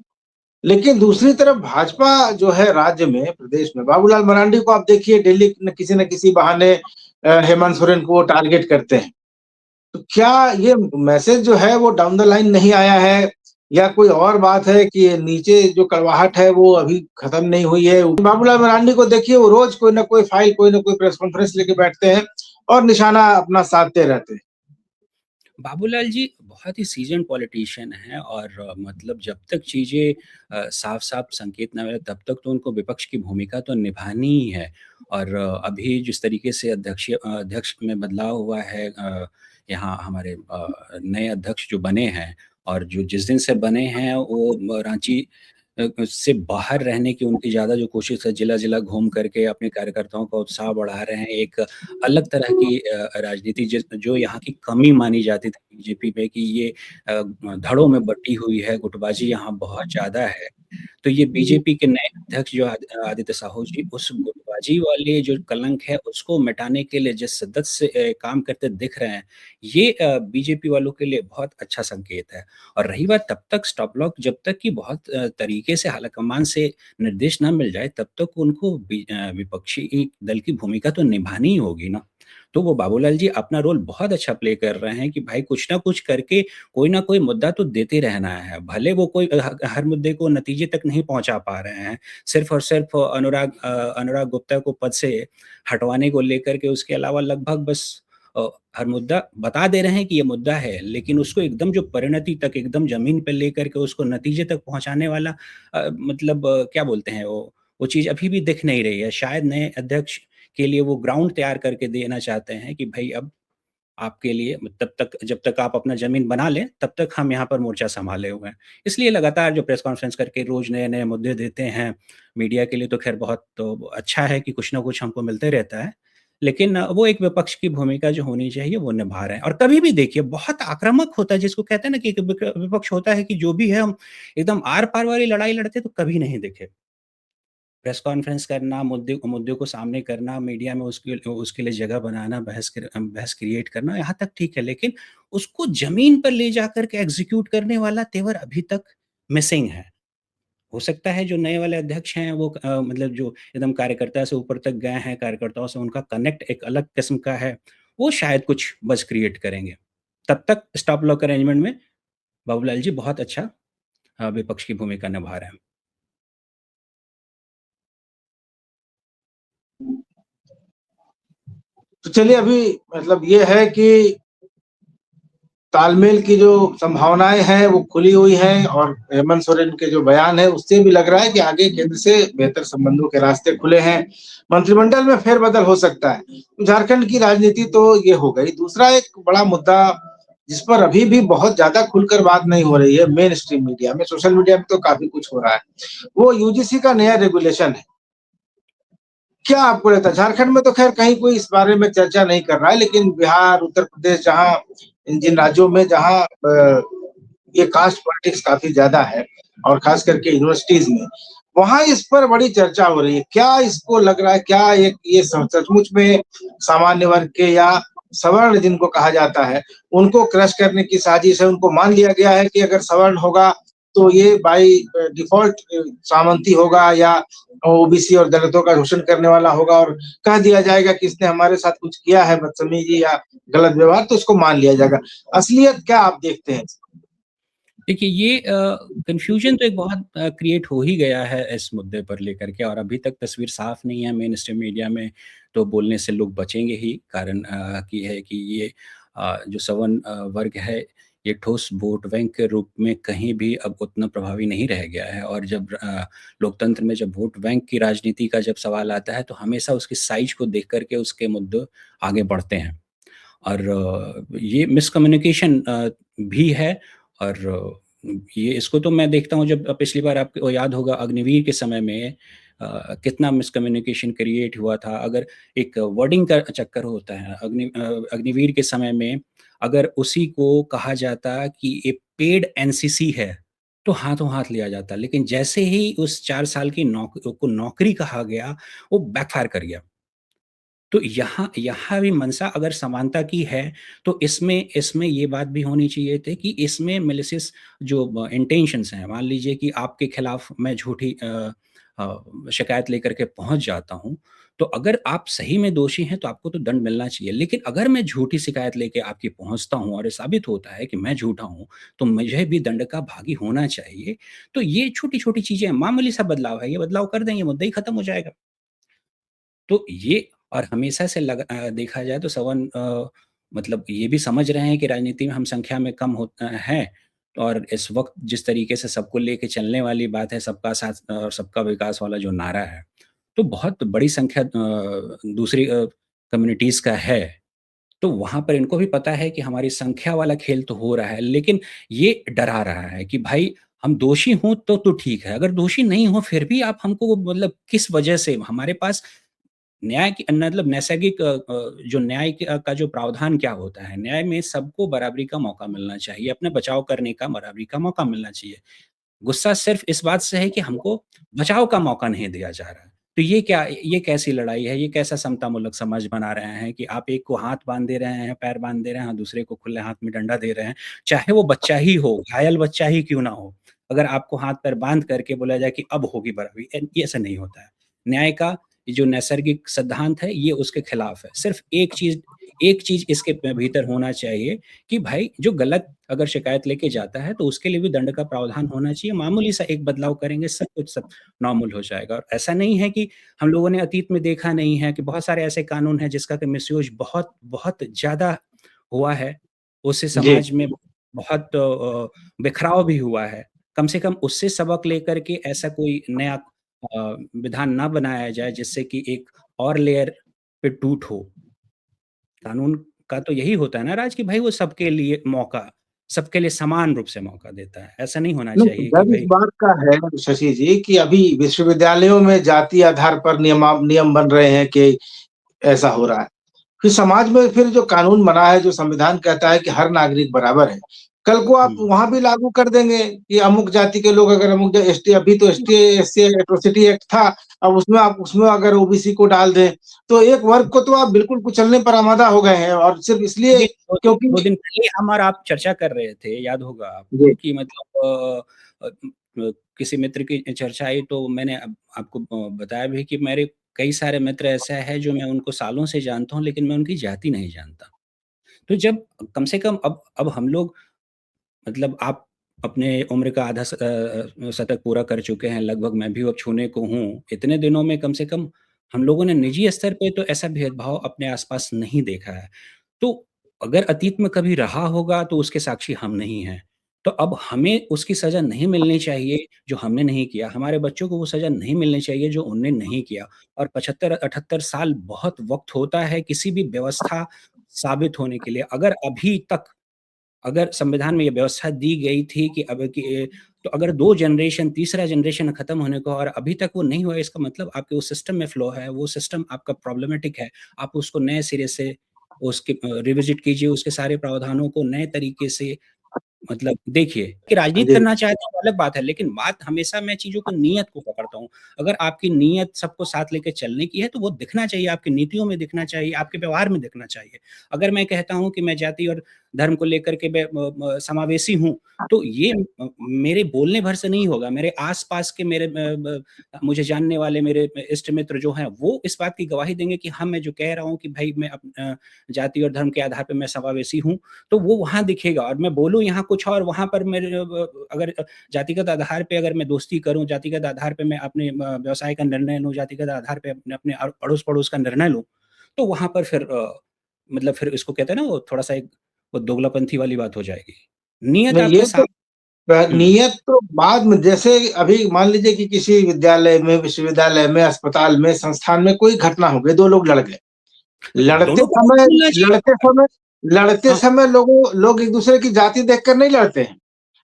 लेकिन दूसरी तरफ भाजपा जो है राज्य में, प्रदेश में, बाबूलाल मरांडी को आप देखिए डेली न किसी बहाने हेमंत सोरेन को वो टारगेट करते हैं। तो क्या ये मैसेज जो है वो डाउन द लाइन नहीं आया है, या कोई और बात है कि नीचे जो कड़वाहट है वो अभी खत्म नहीं हुई है? बाबूलाल मरांडी को देखिए, वो रोज कोई ना कोई फाइल, कोई ना कोई प्रेस कॉन्फ्रेंस लेके बैठते हैं और निशाना अपना साधते रहते हैं। बाबूलाल जी बहुत ही सीज़न्ड पॉलिटिशियन हैं, और मतलब जब तक चीज़ें साफ-साफ संकेत ना मिले तब तक तो उनको विपक्ष की भूमिका तो निभानी ही है। और अभी जिस तरीके से अध्यक्ष में बदलाव हुआ है, यहाँ हमारे नए अध्यक्ष जो बने हैं, और जो जिस दिन से बने हैं वो रांची से बाहर रहने की उनकी ज़्यादा जो कोशिश है, जिला-जिला घूम करके अपने कार्यकर्ताओं का उत्साह बढ़ा रहे हैं। एक अलग तरह की राजनीति जो यहाँ की कमी मानी जाती थी बीजेपी में, कि ये धड़ों में बँटी हुई है, गुटबाज़ी यहाँ बहुत ज़्यादा है। तो ये बीजेपी के नए अध्यक्ष जो आदित्य साहू जी, उस गुटबाजी वाले जो कलंक है उसको मिटाने के लिए जिस शिद्दत से काम करते दिख रहे हैं, ये बीजेपी वालों के लिए बहुत अच्छा संकेत है। और रही बात तब तक स्टॉप लॉक, जब तक कि बहुत तरीके से आलाकमान से निर्देश ना मिल जाए, तब तक उनको विपक्षी दल की भूमिका तो निभानी ही होगी ना। तो वो बाबूलाल जी अपना रोल बहुत अच्छा प्ले कर रहे हैं कि भाई कुछ ना कुछ करके कोई ना कोई मुद्दा तो देते रहना है। भले वो कोई हर मुद्दे को नतीजे तक नहीं पहुँचा पा रहे हैं। सिर्फ़ और सिर्फ़ अनुराग गुप्ता को पद से हटवाने को लेकर के, उसके अलावा लगभग बस हर मुद्दा बता दे रहे हैं कि ये मुद्दा है, लेकिन उसको एकदम जो परिणति तक एकदम ज़मीन पे लेकर के उसको नतीजे तक पहुँचाने वाला मतलब क्या बोलते हैं वो चीज़ अभी भी दिख नहीं रही है। शायद नए अध्यक्ष के लिए वो ग्राउंड तैयार करके देना चाहते हैं कि भई अब आपके लिए तब तक, जब तक आप अपना ज़मीन बना लें, तब तक हम यहाँ पर मोर्चा सँभाले हुए हैं। इसलिए लगातार जो प्रेस कॉन्फ्रेंस करके रोज़ नए-नए मुद्दे देते हैं, मीडिया के लिए तो ख़ैर बहुत तो अच्छा है कि कुछ न कुछ हमको मिलते रहता है। लेकिन वो एक विपक्ष की भूमिका जो होनी चाहिए वो निभा रहे हैं। और कभी भी देखिए बहुत आक्रामक होता है, जिसको कहते हैं ना कि एक विपक्ष होता है कि जो भी है हम एकदम आर-पार वाली लड़ाई लड़ते तो कभी नहीं देखे। प्रेस कॉन्फ्रेंस करना, मुद्दे मुद्दे को सामने करना, मीडिया में उसके लिए जगह बनाना, बहस क्रिएट करना, यहाँ तक ठीक है, लेकिन उसको ज़मीन पर ले जाकर के एग्ज़ीक्यूट करने वाला तेवर अभी तक मिसिंग है। हो सकता है जो नए वाले अध्यक्ष हैं वो मतलब जो एकदम कार्यकर्ता से ऊपर तक गए हैं, कार्यकर्ताओं से उनका कनेक्ट एक अलग किस्म का है, वो शायद कुछ बज़ क्रिएट करेंगे। तब तक स्टॉप लॉक अरेंजमेंट में बाबूलाल जी बहुत अच्छा विपक्ष की भूमिका निभा रहे हैं। तो चलिए, अभी मतलब ये है कि तालमेल की जो संभावनाएं हैं वो खुली हुई हैं, और हेमंत सोरेन के जो बयान है उससे भी लग रहा है कि आगे केंद्र से बेहतर संबंधों के रास्ते खुले हैं। मंत्रिमंडल में फेरबदल हो सकता है। झारखंड की राजनीति तो ये हो गई। दूसरा एक बड़ा मुद्दा जिस पर अभी भी बहुत ज्यादा खुलकर बात नहीं हो रही है मेन स्ट्रीम मीडिया में, सोशल मीडिया में तो काफी कुछ हो रहा है, वो यूजीसी का नया रेगुलेशन है। क्या आपको लगता है? झारखंड में तो ख़ैर कहीं कोई इस बारे में चर्चा नहीं कर रहा है, लेकिन बिहार, उत्तर प्रदेश जहाँ इन जिन राज्यों में जहाँ ये कास्ट पॉलिटिक्स काफ़ी ज़्यादा है और ख़ास करके यूनिवर्सिटीज़ में, वहाँ इस पर बड़ी चर्चा हो रही है। क्या इसको लग रहा है, क्या ये सचमुच में सामान्य वर्ग के या सवर्ण जिनको कहा जाता है, उनको क्रश करने की साजिश है? उनको मान लिया गया है कि अगर सवर्ण होगा, तो ये बाय डिफ़ॉल्ट सामंती होगा या ओबीसी और दलितों का शोषण करने वाला होगा और कह दिया जाएगा कि इसने हमारे साथ कुछ किया है बदतमीजी या गलत व्यवहार, तो उसको मान लिया जाएगा। असलियत क्या आप देखते हैं? देखिए ये कन्फ्यूजन तो एक बहुत क्रिएट हो ही गया है इस मुद्दे पर लेकर के, और अभी तक तस्वीर साफ नहीं है मेन स्ट्रीम मीडिया में, तो बोलने से लोग बचेंगे ही। कारण की है कि ये जो सवर्ण वर्ग है, ये ठोस वोट बैंक के रूप में कहीं भी अब उतना प्रभावी नहीं रह गया है। और जब लोकतंत्र में जब वोट बैंक की राजनीति का जब सवाल आता है, तो हमेशा उसकी साइज को देख करके उसके मुद्दे आगे बढ़ते हैं। और ये मिसकम्युनिकेशन भी है। और ये इसको तो मैं देखता हूँ, जब पिछली बार आपको याद होगा अग्निवीर के समय में कितना मिसकम्युनिकेशन क्रिएट हुआ था। अगर एक वर्डिंग का चक्कर होता है, अग्निवीर के समय में अगर उसी को कहा जाता कि ये पेड एनसीसी है, तो हाथों हाथ लिया जाता। लेकिन जैसे ही उस 4 साल की नौकरी कहा गया, वो बैकफ़ायर कर गया। तो यहाँ यहाँ भी मंशा अगर समानता की है, तो इसमें इसमें ये बात भी होनी चाहिए थी कि इसमें मैलिशियस जो इंटेंशंस हैं, मान लीजिए कि आपके खिलाफ मैं झूठी शिकायत लेकर के पहुँच जाता हूँ, तो अगर आप सही में दोषी हैं, तो आपको तो दंड मिलना चाहिए। लेकिन अगर मैं झूठी शिकायत लेके आपके पहुँचता हूँ और ये साबित होता है कि मैं झूठा हूँ, तो मुझे भी दंड का भागी होना चाहिए। तो ये छोटी-छोटी चीज़ें हैं, मामूली सा बदलाव है, ये बदलाव कर देंगे, मुद्दा ही खत्म हो जाएगा। तो ये, और हमेशा से देखा जाए तो सवन मतलब ये भी समझ रहे हैं कि राजनीति में हम संख्या में कम हैं, और इस वक़्त जिस तरीके से सबको लेके चलने वाली बात है, सबका साथ और सबका विकास वाला जो नारा है, तो बहुत बड़ी संख्या दूसरी कम्युनिटीज़ का है। तो वहाँ पर इनको भी पता है कि हमारी संख्या वाला खेल तो हो रहा है, लेकिन ये डरा रहा है कि भाई हम दोषी हों तो ठीक है, अगर दोषी नहीं हो फिर भी आप हमको मतलब किस वजह से हमारे पास न्याय की मतलब नैसर्गिक जो न्याय का जो प्रावधान क्या होता है? न्याय में सबको बराबरी का मौका मिलना चाहिए, अपने बचाव करने का बराबरी का मौका मिलना चाहिए। गुस्सा सिर्फ़ इस बात से है कि हमको बचाव का मौका नहीं दिया जा रहा है। तो ये कैसी लड़ाई है? ये कैसा समतामूलक समाज बना रहे हैं कि आप एक को हाथ बाँध दे रहे हैं, पैर बाँध दे रहे हैं, दूसरे को खुले हाथ में डंडा दे रहे हैं। चाहे वो बच्चा ही हो, घायल बच्चा ही क्यों ना हो। अगर आपको हाथ-पैर बाँध करके बोला जाए कि अब होगी बराबरी, ये ऐसा नहीं होता है। न्याय का ये जो नैसर्गिक सिद्धांत है, ये उसके खिलाफ है। सिर्फ़ एक चीज़ इसके भीतर होना चाहिए कि भाई जो गलत अगर शिकायत लेके जाता है, तो उसके लिए भी दंड का प्रावधान होना चाहिए। मामूली सा एक बदलाव करेंगे, सब नॉर्मल हो जाएगा। और ऐसा नहीं है कि हम लोगों ने अतीत में देखा नहीं है कि बहुत सारे ऐसे कानून हैं जिसका कि मिसयूज़ बहुत बहुत ज़्यादा हुआ है। उससे जी। समाज में बहुत बिखराव भी हुआ है। कम से कम उससे सबक लेकर के ऐसा कोई नया विधान ना बनाया जाए जिससे कि एक और लेयर पे टूट हो। कानून का तो यही होता है ना राज, कि भाई वो सबके लिए समान रूप से मौका देता है। ऐसा नहीं होना नहीं, चाहिए कि डर इस भई बात का है शशि जी कि अभी विश्वविद्यालयों में जाति आधार पर नियम बन रहे हैं कि ऐसा हो रहा है। फिर समाज में फिर जो कानून बना है, जो संविधान कहता है कि हर नागरिक बराबर है, कल को आप हुँ। वहाँ भी लागू कर देंगे कि अमुक जाति के लोग अगर अमुक एसटी अभी तो एससी एट्रोसिटी एक्ट था, अब उसमें अगर ओबीसी को डाल दें, तो एक वर्ग को तो आप बिल्कुल कुचलने पर आमादा हो गए हैं और सिर्फ इसलिए देखिए, 2 क्योंकि दिन पहले हम और आप चर्चा कर रहे थे, याद होगा आपको जी, कि मतलब किसी मित्र की चर्चा आई, तो मैंने आपको बताया भी कि मेरे कई सारे मित्र ऐसे हैं जो मैं उनको सालों से जानता हूँ, लेकिन मैं उनकी जाति नहीं जानता। तो जब कम से कम अब हम लोग, मतलब आप अपने उम्र का आधा शतक पूरा कर चुके हैं लगभग, मैं भी अब छूने को हूँ। इतने दिनों में कम से कम हम लोगों ने निजी स्तर पे तो ऐसा भेदभाव अपने आस-पास नहीं देखा है। तो अगर अतीत में कभी रहा होगा तो उसके साक्षी हम नहीं हैं। तो अब हमें उसकी सज़ा नहीं मिलनी चाहिए जो हमने नहीं किया। हमारे बच्चों को वो सज़ा नहीं मिलनी चाहिए जो उन्होंने नहीं किया। और 75-78 साल बहुत वक़्त होता है किसी भी व्यवस्था साबित होने के लिए। अगर अभी तक अगर संविधान में ये व्यवस्था दी गई थी कि अब कि तो अगर 2 जनरेशन, तीसरा जनरेशन खत्म होने को और अभी तक वो नहीं हुआ है, इसका मतलब आपके उस सिस्टम में फ्लॉ है, वो सिस्टम आपका प्रॉब्लमेटिक है। आप उसको नए सिरे से उसके रिविज़िट कीजिए, उसके सारे प्रावधानों को नए तरीके से मतलब देखिए, कि राजनीति जी। करना चाहते हैं वो अलग बात है, लेकिन बात हमेशा मैं चीज़ों को नीयत को पकड़ता हूँ। अगर आपकी नीयत सबको साथ लेके चलने की है, तो वो दिखना चाहिए, आपकी नीतियों में दिखना चाहिए, आपके व्यवहार में दिखना चाहिए। अगर मैं कहता हूँ कि मैं जाति और धर्म को लेकर के मैं समावेशी हूँ, तो ये मेरे बोलने भर से नहीं होगा, मेरे आस-पास के मेरे मुझे जानने वाले मेरे इष्ट मित्र जो हैं, वो इस बात की गवाही देंगे कि हाँ, मैं जो कह रहा हूँ कि भई मैं जाति और धर्म के आधार पे मैं समावेशी हूँ, तो वो वहाँ दिखेगा और मैं बोलूँ यहाँ कुछ और वहाँ पर मेरे अगर जातिगत आधार पे अगर मैं दोस्ती करूँ, जातिगत आधार पे मैं अपने व्यवसाय का निर्णय लूँ, जातिगत आधार पे अपने अपने अड़ोस-पड़ोस का निर्णय लूँ, तो वहाँ पर फिर मतलब फिर इसको कहते हैं ना वो थोड़ा-सा एक वो दोगलापंथी वाली बात हो जाएगी। नियत नहीं, ये आपके तो साथ हुँ, नियत तो बाद में, जैसे अभी मान लीजिए कि किसी विद्यालय में, विश्वविद्यालय में, अस्पताल में, संस्थान में कोई घटना हो गई, 2 लोग लड़ गए। तो लड़ते दोनों को समय मिलना चाहिए लड़ते मौका। समय लड़ते हाँ, समय लोग एक-दूसरे की जाति देखकर नहीं लड़ते हैं।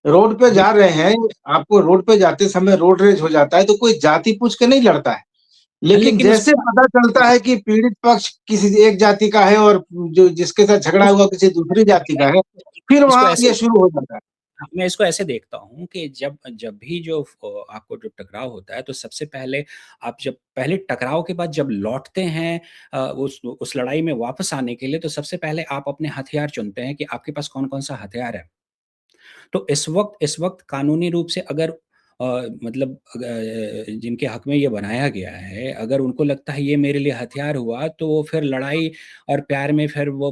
रोड पे जा बिल्कुल। रहे हैं, आपको रोड पे जाते समय रोड रेज हो जाता है, तो कोई जाति पूछ के नहीं लड़ता है। लेकिन लेकिन जैसे उसको पता चलता है कि पीड़ित पक्ष किसी एक जाति का है और जो जिसके साथ झगड़ा हुआ किसी दूसरी जाति का है, फिर इसको वहाँ ऐसे ये शुरू हो जाता है। हाँ, मैं इसको ऐसे देखता हूँ कि जब जब भी जो आपको जो टकराव होता है, तो सबसे पहले आप जब पहले टकराव के बाद जब लौटते हैं उस लड़ाई में वापस आने के लिए, तो सबसे पहले आप अपने हथियार चुनते हैं कि आपके पास कौन-कौन सा हथियार है। तो इस वक़्त कानूनी रूप से अगर मतलब जिनके हक में ये बनाया गया है, अगर उनको लगता है ये मेरे लिए हथियार हुआ, तो वो फिर लड़ाई और प्यार में फिर वो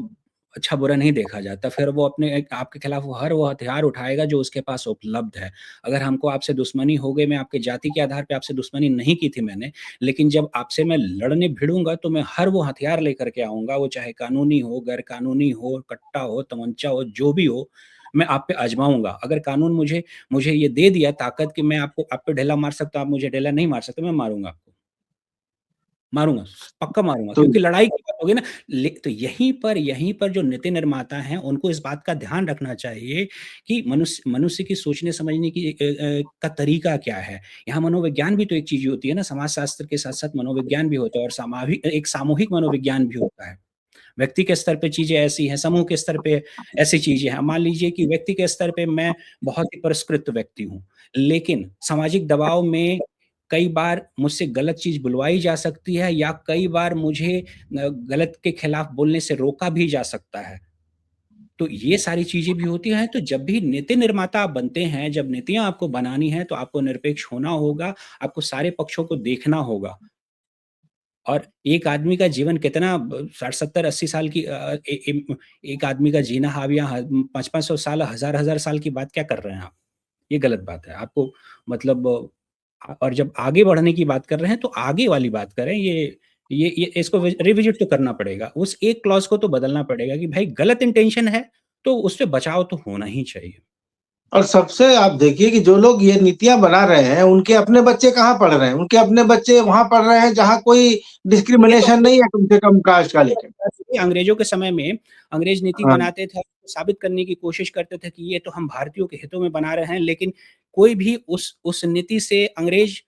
अच्छा-बुरा नहीं देखा जाता। फिर वो अपने एक आपके खिलाफ वो हथियार उठाएगा जो उसके पास उपलब्ध है। अगर हमको आपसे दुश्मनी हो गई, मैं आपके जाति के आधार पे आपसे दुश्मनी नहीं की थी मैंने, लेकिन जब आपसे मैं लड़ने भिड़ूँगा, तो मैं हर वो हथियार लेकर के आऊँगा, वो चाहे कानूनी हो, गैर कानूनी हो, कट्टा हो, तमंचा हो, जो भी हो, मैं आप पे आज़माऊँगा। अगर कानून मुझे मुझे ये दे दिया ताकत कि मैं आपको आप पे ढेला मार सकता हूँ, आप मुझे ढेला नहीं मार सकते, मैं मारूँगा आपको। मारूँगा, पक्का मारूँगा तो क्योंकि लड़ाई की बात होगी ना तो यहीं पर जो नीति निर्माता हैं, उनको इस बात का ध्यान रखना चाहिए कि मनुष्य मनुष्य की सोचने समझने की का तरीका क्या है? यहाँ मनोविज्ञान भी तो एक चीज़ होती है ना, समाजशास्त्र के साथ-साथ मनोविज्ञान भी होता है और एक सामूहिक मनोविज्ञान भी होता है। व्यक्ति के स्तर पे चीज़ें ऐसी हैं, समूह के स्तर पे ऐसी चीज़ें हैं। मान लीजिए कि व्यक्ति के स्तर पे मैं बहुत ही परिष्कृत व्यक्ति हूँ, लेकिन सामाजिक दबाव में कई बार मुझसे गलत चीज़ बुलवाई जा सकती है या कई बार मुझे गलत के खिलाफ बोलने से रोका भी जा सकता है। तो ये सारी चीज़ें भी होती हैं, तो जब भी नीति निर्माता आप बनते हैं, जब नीतियाँ आपको बनानी हैं, तो आपको निरपेक्ष होना होगा, आपको सारे पक्षों को देखना होगा। और एक आदमी का जीवन कितना 60, 70, 80 साल की एक आदमी का जीना आप यहाँ 500-500 साल, हज़ार-हज़ार साल की बात क्या कर रहे हैं आप? ये गलत बात है। आपको मतलब और जब आगे बढ़ने की बात कर रहे हैं, तो आगे वाली बात करें। ये इसको रिविज़िट तो करना पड़ेगा। उस एक क्लॉज़ को तो बदलना पड़ेगा कि भाई गलत इंटेंशन है, तो उससे बचाव तो होना ही चाहिए। और सबसे आप देखिए कि जो लोग ये नीतियाँ बना रहे हैं, उनके अपने बच्चे कहाँ पढ़ रहे हैं? उनके अपने बच्चे वहाँ पढ़ रहे हैं जहाँ कोई ये तो डिस्क्रिमिनेशन नहीं है कम से कम कास्ट का लेके। अंग्रेजों के समय में अंग्रेज नीति हाँ, बनाते थे, साबित करने की कोशिश करते थे कि ये तो हम भारतीयों के हितों में बना रहे हैं, लेकिन कोई भी उस नीति से अंग्रेज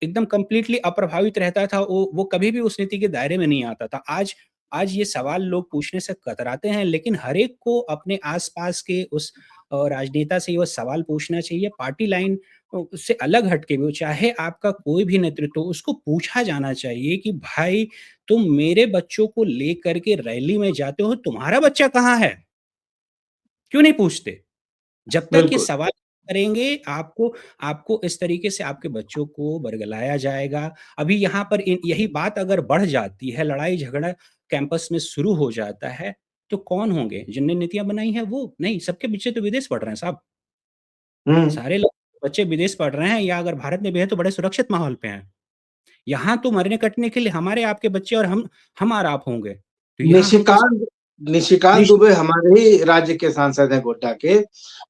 एकदम कंप्लीटली अप्रभावित रहता था, वो कभी भी उस नीति के दायरे में नहीं आता था। आज ये सवाल लोग पूछने से कतराते हैं, लेकिन हर एक को अपने आस-पास के उस राजनेता से ये सवाल पूछना चाहिए, पार्टी लाइन उससे अलग हट के भी, चाहे आपका कोई भी नेतृत्व हो, उसको पूछा जाना चाहिए कि भाई तुम मेरे बच्चों को लेकर के रैली में जाते हो, तुम्हारा बच्चा कहाँ है? क्यों नहीं पूछते? जब तक ये बिल्कुल। सवाल करेंगे, आपको आपको इस तरीके से आपके बच्चों को बरगलाया जाएगा। अभी यहाँ पर यही बात अगर बढ़ जाती है, लड़ाई-झगड़ा कैंपस में शुरू हो जाता है, तो कौन होंगे? जिनने नीतियाँ बनाई हैं वो? नहीं, सबके बच्चे तो विदेश पढ़ रहे हैं साहब। हुँ। सारे लोग बच्चे विदेश पढ़ रहे हैं या अगर भारत में भी हैं तो बड़े सुरक्षित माहौल पे हैं। यहाँ तो मरने-कटने के लिए हमारे आपके बच्चे और हम और आप होंगे। तो यहाँ हमको निशिकांत निशिकांत निश दुबे हमारे ही राज्य के सांसद हैं गोड्डा के।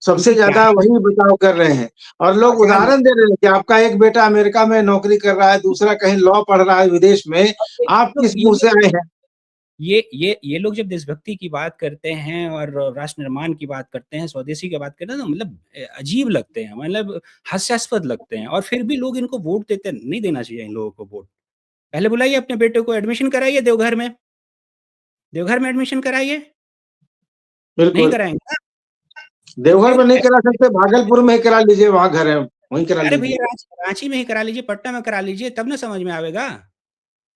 सबसे उनकी क्या ज़्यादा ही वही बचाव कर रहे हैं और लोग आज़ाद उदाहरण दे रहे हैं कि आपका एक बेटा अमेरिका में नौकरी कर रहा है, दूसरा कहीं लॉ पढ़ रहा है विदेश में, आप तो किस मुँह से आए हैं? ये लोग जब देशभक्ति की बात करते हैं और राष्ट्र निर्माण की बात करते हैं, स्वदेशी की बात करते हैं, तो मतलब अजीब लगते हैं, मतलब हास्यास्पद लगते हैं, और फिर भी लोग इनको वोट देते हैं। नहीं देना चाहिए इन लोगों को वोट। पहले बुलाइए अपने बेटे को, एडमिशन कराइए देवघर में। देवघर में एडमिशन कराइए। नहीं बिल्कुल। कराएँगे ना? तो देवघर फिर में नहीं करा सकते, भागलपुर में ही करा लीजिए, वहाँ घर है, वहीं करा अरे लीजिए। भैया रांची में ही करा लीजिए, पटना में करा लीजिए, तब ना समझ में आवेगा।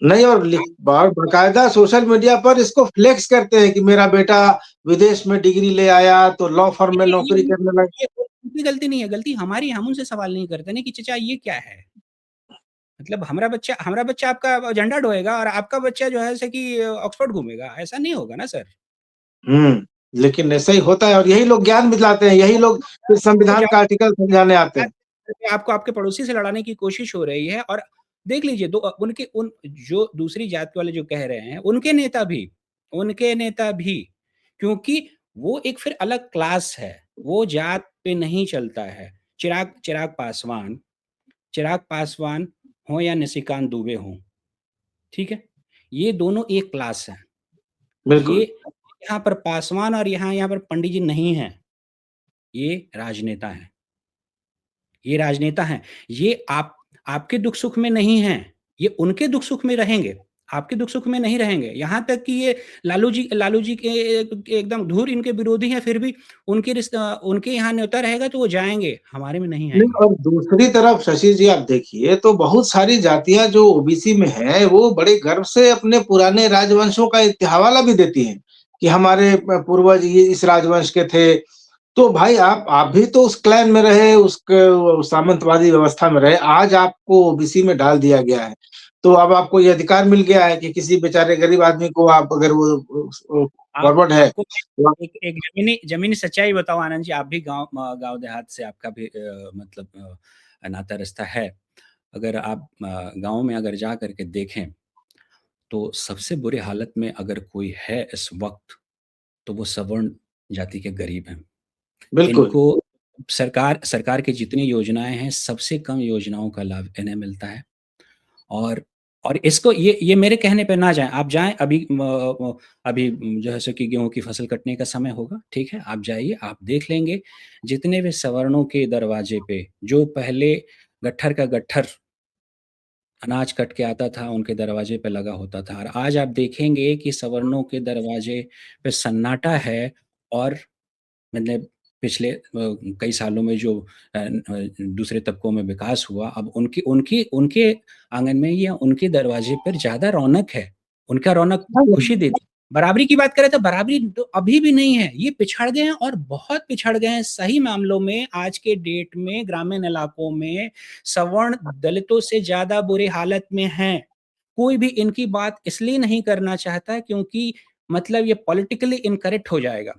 नहीं, और बाकायदा सोशल मीडिया पर इसको फ्लेक्स करते हैं कि मेरा बेटा विदेश में डिग्री ले आया तो लॉ फर्म में नौकरी करने लगा। ये उनकी गलती नहीं है, गलती हमारी है, हम उनसे सवाल नहीं करते ना कि चचा ये क्या है? मतलब हमारा बच्चा आपका झंडा ढोएगा और आपका बच्चा जो है जैसे कि ऑक्सफोर्ड घूमेगा, ऐसा नहीं होगा ना सर। लेकिन ऐसा ही होता है और यही लोग ज्ञान दिलाते हैं, यही लोग फिर वो संविधान का आर्टिकल समझाने आते हैं। आपको आपके पड़ोसी से लड़ाने की कोशिश हो रही है, और देख लीजिए उनके उन जो दूसरी जाति वाले जो कह रहे हैं, उनके नेता भी, क्योंकि वो एक फिर अलग क्लास है, वो जात पे नहीं चलता है। चिराग चिराग पासवान हो या निशिकांत दुबे हों, ठीक है? ये दोनों एक क्लास हैं। ये बिल्कुल, यहाँ पर पासवान और यहाँ पर पंडित जी नहीं हैं, ये राजनेता हैं। ये राजनेता हैं। ये आपके दुख-सुख में नहीं हैं, ये उनके दुख-सुख में रहेंगे, आपके दुख-सुख में नहीं रहेंगे। यहाँ तक कि ये लालू जी के एकदम धुर इनके विरोधी हैं, फिर भी उनके यहाँ न्योता रहेगा तो वो जाएँगे, हमारे में नहीं नहीं, आएँगे। और दूसरी तरफ शशि जी आप देखिए तो बहुत सारी जातियाँ जो ओबीसी में हैं, वो बड़े गर्व से अपने पुराने राजवंशों का हवाला भी देती हैं, कि हमारे पूर्वज ये इस राजवंश के थे। तो भाई आप भी तो उस क्लैन में रहे, सामंतवादी व्यवस्था में रहे, आज आपको ओबीसी में डाल दिया गया है। तो अब आपको ये अधिकार मिल गया है कि किसी बेचारे गरीब आदमी को आप अगर वो आप फॉरवर्ड है, आपको तो आप एक एक ज़मीनी सच्चाई बताऊँ आनंद जी, आप भी गाँव देहात से आपका भी मतलब नाता रिश्ता है। अगर आप गाँव में अगर जा कर के देखें, तो सबसे बुरे हालत में अगर कोई है इस वक़्त, तो वो सवर्ण जाति के गरीब हैं। बिल्कुल, इनको सरकार की जितनी योजनाएँ हैं, सबसे कम योजनाओं का लाभ इन्हें मिलता है। और इसको ये मेरे कहने पे ना जाएँ, आप जाएँ अभी जो है सो कि गेहूँ की फसल कटने का समय होगा, ठीक है? आप जाइए, आप देख लेंगे, जितने भी सवर्णों के दरवाजे पे, जो पहले गट्ठर का गट्ठर अनाज कट के आता था, उनके दरवाजे पे लगा होता था, और आज आप देखेंगे कि सवर्णों के दरवाजे पे सन्नाटा है, और मतलब पिछले कई सालों में जो दूसरे तबकों में विकास हुआ, अब उनकी उनकी उनके आंगन में या उनके दरवाजे पर ज़्यादा रौनक है। उनका रौनक खुशी देती। बराबरी की बात करें तो बराबरी तो अभी भी नहीं है। ये पिछड़ गए हैं और बहुत पिछड़ गए हैं सही मामलों में। आज के डेट में ग्रामीण इलाकों में सवर्ण दलितों से ज़्यादा बुरी हालत में हैं। कोई भी इनकी बात इसलिए नहीं करना चाहता क्योंकि मतलब ये पॉलिटिकली इनकरेक्ट हो जाएगा।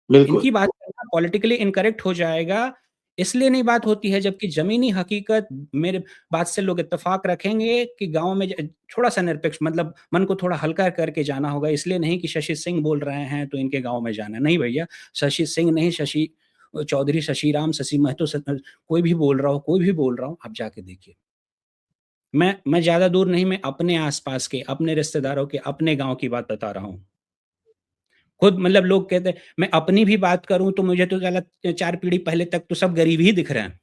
बिल्कुल। इनकी बात करना पॉलिटिकली इनकरेक्ट हो जाएगा, इसलिए नहीं बात होती है, जबकि ज़मीनी हकीकत मेरे बात से लोग इत्तेफ़ाक रखेंगे कि गाँव में थोड़ा-सा निरपेक्ष मतलब मन को थोड़ा हल्का करके जाना होगा, इसलिए नहीं कि शशि सिंह बोल रहे हैं तो इनके गाँव में जाना है। नहीं भैया, शशि सिंह नहीं, शशि चौधरी, शशि राम, शशि महतो कोई भी बोल रहा हो, आप जाके देखिए। मैं ज़्यादा दूर नहीं, मैं अपने आस-पास के, अपने रिश्तेदारों के, अपने गाँव की बात बता रहा हूँ। खुद मतलब लोग कहते हैं, मैं अपनी भी बात करूँ तो मुझे तो साला 4 पीढ़ी पहले तक तो सब गरीब ही दिख रहे हैं।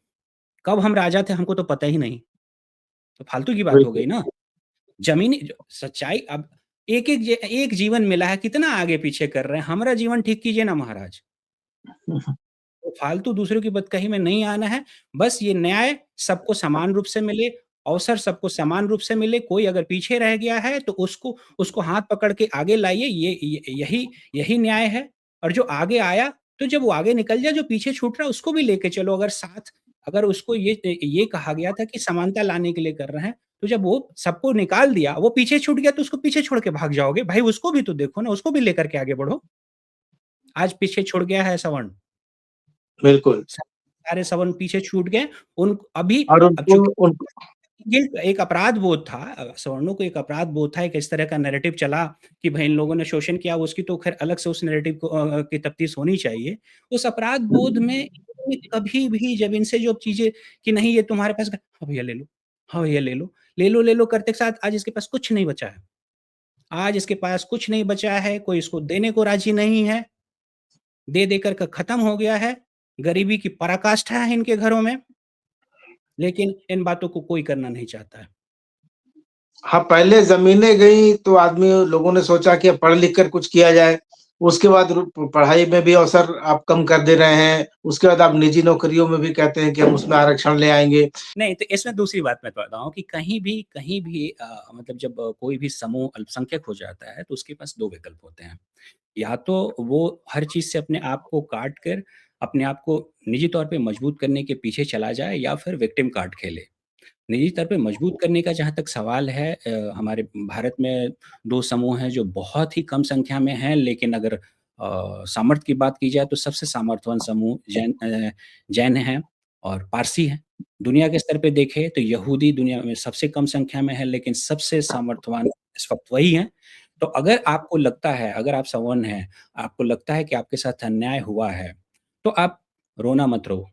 कब हम राजा थे हमको तो पता ही नहीं। तो फालतू की बात हो बिल्कुल, गई ना। ज़मीनी ज सच्चाई अब एक जीवन मिला है, कितना आगे-पीछे कर रहे हैं। हमारा जीवन ठीक कीजिए ना महाराज। तो फालतू दूसरों की बतकही में नहीं आना है। बस ये न्याय सबको समान रूप से मिले, अवसर सबको समान रूप से मिले। कोई अगर पीछे रह गया है तो उसको उसको हाथ पकड़ के आगे लाइए। यही न्याय है। और जो आगे आया तो जब वो आगे निकल जाए, जो पीछे छूट रहा है उसको भी लेके चलो। अगर उसको ये कहा गया था कि समानता लाने के लिए कर रहे हैं, तो जब वो सबको निकाल दिया, वो पीछे छूट गया तो उसको पीछे छोड़ के भाग जाओगे। भाई उसको भी तो देखो ना, उसको भी लेकर के आगे बढ़ो। आज पीछे छूट गया है सवर्ण। बिल्कुल। सारे सवर्ण पीछे छूट गए। उन अभी और अब उनको चूँकि उन गिल्ट एक अपराध बोध था, सवर्णों को एक अपराध बोध था, एक इस तरह का नैरेटिव चला कि भई इन लोगों ने शोषण किया, उसकी तो ख़ैर अलग से उस नैरेटिव को की तफ्तीश होनी चाहिए। उस अपराध बोध में इन्होंने कभी भी जब इनसे जो चीज़ें कि नहीं ये तुम्हारे पास हाँ भैया ले लो, हाँ भैया ले लो, ले लो, ले लो करते के साथ आज इसके पास कुछ नहीं बचा है। आज इसके पास कुछ नहीं बचा है, कोई इसको देने को राज़ी नहीं है, दे कर के खत्म हो गया है, गरीबी की पराकाष्ठा है इनके घरों में, लेकिन इन बातों को कोई करना नहीं चाहता है। हाँ, पहले ज़मीनें गई तो आदमी लोगों ने सोचा कि अब पढ़ लिख कर कुछ किया जाए। उसके बाद पढ़ाई में भी अवसर आप कम कर दे रहे हैं। उसके बाद आप निजी नौकरियों में भी कहते हैं कि हम उसमें आरक्षण ले आएँगे। नहीं, तो इसमें दूसरी बात मैं बता रहा हूँ कि कहीं भी मतलब जब कोई भी समूह अल्पसंख्यक हो जाता है, तो उसके पास 2 विकल्प होते हैं। या तो वो हर चीज़ से अपने आप को काट कर, अपने आप को निजी तौर पे मजबूत करने के पीछे चला जाए या फिर विक्टिम कार्ड खेले। निजी तौर पे मजबूत करने का जहाँ तक सवाल है हमारे भारत में 2 समूह हैं जो बहुत ही कम संख्या में हैं, लेकिन अगर सामर्थ्य की बात की जाए तो सबसे सामर्थ्यवान समूह जैन हैं और पारसी हैं। दुनिया के स्तर पे देखें तो यहूदी दुनिया में सबसे कम संख्या में है, लेकिन सबसे सामर्थ्यवान इस वक़्त वही हैं। तो अगर आपको लगता है, अगर आप सवर्ण हैं, आपको लगता है कि आपके साथ अन्याय हुआ है, तो आप रोना मत रो।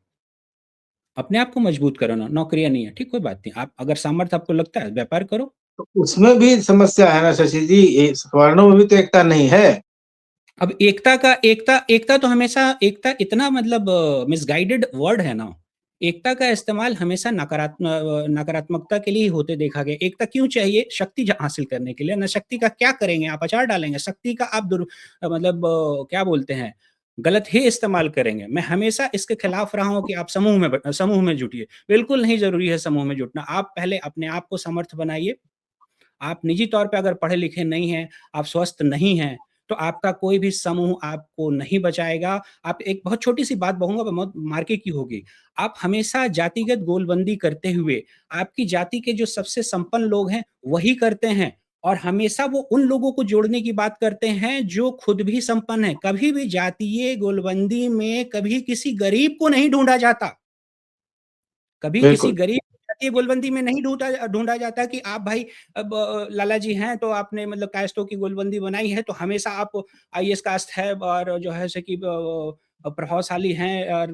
अपने आप को मजबूत करो ना, नौकरियाँ नहीं है, ठीक कोई बात नहीं। आप अगर सामर्थ्य आपको लगता है, व्यापार करो। तो उसमें भी समस्या है ना शशि जी, ये सवर्णों में भी तो एकता नहीं है। अब एकता तो हमेशा एकता इतना मतलब मिसगाइडेड वर्ड है ना। एकता का इस्तेमाल हमेशा नकारात्मकता के लिए ही होते देखा गया। एकता क्यों चाहिए? शक्ति हासिल करने के लिए ना। शक्ति का क्या करेंगे आप? अचार डालेंगे। शक्ति का आप मतलब क्या बोलते हैं, गलत ही इस्तेमाल करेंगे। मैं हमेशा इसके खिलाफ रहा हूँ कि आप समूह में जुटिए। बिल्कुल नहीं ज़रूरी है समूह में जुटना। आप पहले अपने आप को समर्थ बनाइए। आप निजी तौर पे अगर पढ़े-लिखे नहीं हैं, आप स्वस्थ नहीं हैं, तो आपका कोई भी समूह आपको नहीं बचाएगा। आप एक बहुत छोटी-सी बात कहूँगा, बहुत मार्के की होगी। आप हमेशा जातिगत गोलबंदी करते हुए, आपकी जाति के जो सबसे संपन्न लोग हैं, वही करते हैं और हमेशा वो उन लोगों को जोड़ने की बात करते हैं, जो खुद भी संपन्न हैं। कभी भी जातीय गोलबंदी में कभी किसी गरीब को नहीं ढूँढा जाता। कभी किसी बिल्कुल। गरीब जातीय गोलबंदी में नहीं ढूँढा ढूँढा जाता कि आप भाई अब लाला जी हैं तो आपने मतलब कास्टों की गोलबंदी बनाई है तो हमेशा आप आईएएस कास्ट है और जो है सो कि प्रभावशाली हैं और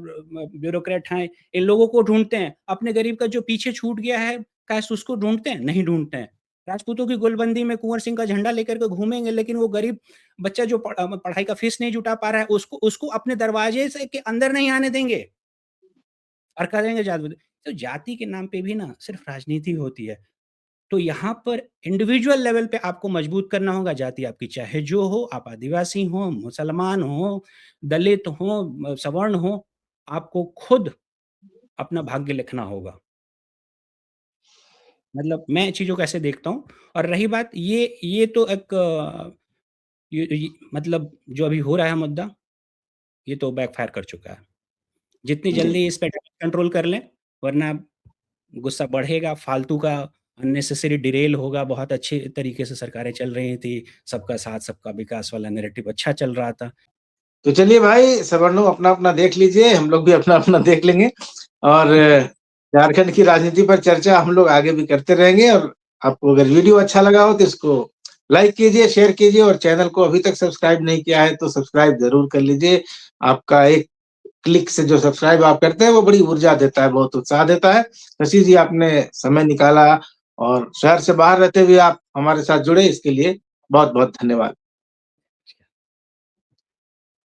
ब्यूरोक्रेट हैं, इन लोगों को ढूँढते हैं। अपने गरीब का जो पीछे छूट गया है कास्ट उसको ढूँढते हैं? नहीं ढूँढते हैं। राजपूतों की गोलबंदी में कुँवर सिंह का झंडा लेकर के घूमेंगे लेकिन वो गरीब बच्चा जो पढ़ाई का फीस नहीं जुटा पा रहा है उसको उसको अपने दरवाजे से के अंदर नहीं आने देंगे। और करेंगे जात तो जाति के नाम पे भी ना सिर्फ राजनीति होती है। तो यहाँ पर इंडिविजुअल लेवल पे आपको मजबूत करना होगा, जाति आपकी चाहे जो हो, आप आदिवासी हो, मुसलमान हो, दलित हो, सवर्ण हो, आपको खुद अपना भाग्य लिखना होगा। मतलब मैं चीज़ों को ऐसे देखता हूँ और रही बात ये तो एक ये मतलब जो अभी हो रहा है मुद्दा, ये तो बैकफ़ायर कर चुका है। जितनी जी। जल्दी इस पे कंट्रोल कर लें, वरना गुस्सा बढ़ेगा, फालतू का अननेसेसरी डिरेल होगा। बहुत अच्छे तरीके से सरकारें चल रही थी, सबका साथ, सबका विकास वाला नैरेटिव अच्छा चल रहा था। तो चलिए भाई, सवर्णों अपना-अपना देख लीजिए, हम लोग भी अपना-अपना देख लेंगे और झारखंड की राजनीति पर चर्चा हम लोग आगे भी करते रहेंगे और आपको अगर वीडियो अच्छा लगा हो तो इसको लाइक कीजिए, शेयर कीजिए और चैनल को अभी तक सब्सक्राइब नहीं किया है तो सब्सक्राइब ज़रूर कर लीजिए। आपका एक क्लिक से जो सब्सक्राइब आप करते हैं वो बड़ी ऊर्जा देता है, बहुत उत्साह देता है। शशि जी आपने समय निकाला और शहर से बाहर रहते हुए आप हमारे साथ जुड़े इसके लिए बहुत-बहुत धन्यवाद।